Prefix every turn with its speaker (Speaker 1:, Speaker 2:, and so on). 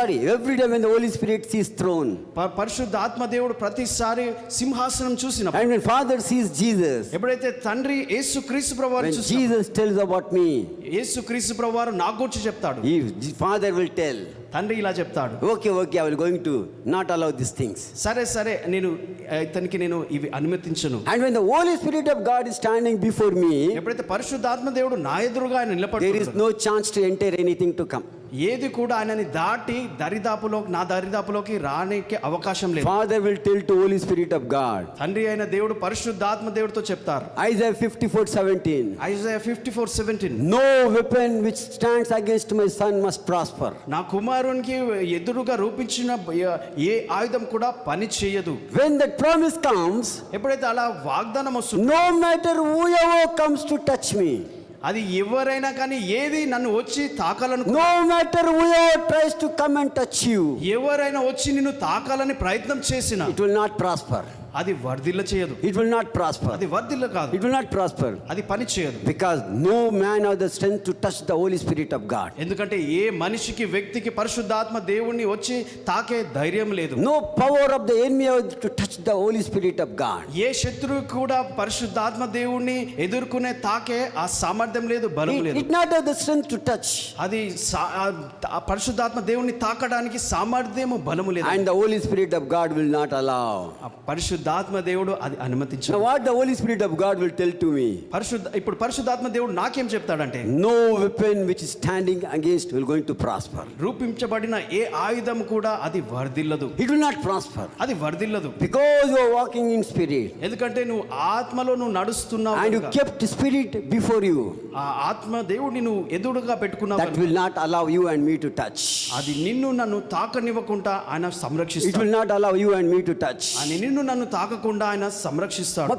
Speaker 1: Every time when the Holy Spirit sees throne,
Speaker 2: పరిశుద్ధాత్మ దేవుడు ప్రతిసారి సింహాసనం చూసినప్పుడు,
Speaker 1: and when Father sees Jesus,
Speaker 2: ఎప్పుడైతే తండ్రి యేసుక్రీస్తు ప్రభువారు
Speaker 1: when
Speaker 2: చూసినప్పుడు,
Speaker 1: Jesus tells about me,
Speaker 2: యేసుక్రీస్తు ప్రభువారు నా గురించి చెప్తాడు.
Speaker 1: Father will tell,
Speaker 2: తండ్రి ఇలా చెప్తాడు,
Speaker 1: okay, I will going to not allow these things.
Speaker 2: సరే నేను ఇతనికి నేను ఇవి అనుమతించను.
Speaker 1: And when the Holy Spirit of God is standing before me,
Speaker 2: ఎప్పుడైతే పరిశుద్ధాత్మ దేవుడు నా ఎదురుగా ఆయన నిలబడి,
Speaker 1: there is no chance to enter anything to come.
Speaker 2: ఏది కూడా ఆయనని దాటి నా దరిదాపులోకి రానికి అవకాశం లేదు.
Speaker 1: Father will tell to Holy Spirit of God.
Speaker 2: తండ్రి అయిన దేవుడు పరిశుద్ధాత్మ దేవుడితో చెప్తారు.
Speaker 1: Isaiah 54:17.
Speaker 2: Isaiah 54:17.
Speaker 1: No weapon which stands against my son must prosper.
Speaker 2: నా కుమారునికి ఎదురుగా రూపించిన ఏ ఆయుధం కూడా పని చేయదు.
Speaker 1: When that promise comes,
Speaker 2: ఎప్పుడైతే అలా వాగ్దానం వస్తుంది,
Speaker 1: no matter whoever comes to touch me,
Speaker 2: అది ఎవరైనా కానీ ఏది నన్ను వచ్చి తాకాలను,
Speaker 1: no matter whoever tries to come and touch you,
Speaker 2: ఎవరైనా వచ్చి నిన్ను తాకాలని ప్రయత్నం చేసినా
Speaker 1: it will not prosper.
Speaker 2: అది వర్ధిల్ల చేయదు.
Speaker 1: It will not prosper.
Speaker 2: అది వర్ధిల్ల కాదు.
Speaker 1: It will not prosper.
Speaker 2: అది పని చేయదు.
Speaker 1: Because no man has the strength to touch the Holy Spirit of God.
Speaker 2: ఎందుకంటే ఏ మనిషికి వ్యక్తికి పరిశుద్ధాత్మ దేవుణ్ణి వచ్చి తాకే ధైర్యం లేదు.
Speaker 1: No power of the enemy to touch the Holy Spirit of God.
Speaker 2: ఏ శత్రువు కూడా పరిశుద్ధాత్మ దేవుణ్ణి ఎదుర్కొనే తాకే ఆ సామర్థ్యం లేదు, బలం లేదు.
Speaker 1: It not have the strength to touch.
Speaker 2: అది పరిశుద్ధాత్మ దేవుణ్ణి తాకడానికి సామర్థ్యము, బలము లేదు.
Speaker 1: And the Holy Spirit of God will not allow.
Speaker 2: పరిశుద్ధాత్మ దేవుడు అది అనుమతించడు.
Speaker 1: Now what the Holy Spirit of God will tell to me?
Speaker 2: ఇప్పుడు పరిశుద్ధాత్మ దేవుడు నాకేం చెప్తాడంటే,
Speaker 1: no weapon which is standing against will going to prosper.
Speaker 2: రూపించబడిన ఏ ఆయుధం కూడా అది వర్ధిల్లదు.
Speaker 1: It will not prosper.
Speaker 2: అది వర్ధిల్లదు.
Speaker 1: Because you are walking in spirit.
Speaker 2: ఎందుకంటే నువ్వు ఆత్మలో నువ్వు నడుస్తున్నావు.
Speaker 1: And you kept spirit before you.
Speaker 2: ఆ ఆత్మ దేవుడిని నువ్వు ఎదురుగా పెట్టుకున్నావు.
Speaker 1: That will not allow you and me to touch.
Speaker 2: అది నిన్ను నన్ను తాకనివ్వకుండా ఆయన సంరక్షిస్తాడు.
Speaker 1: It will not allow you and me to touch.
Speaker 2: అని నిన్ను నన్ను తాకకుండా ఆయన సంరక్షిస్తాడు.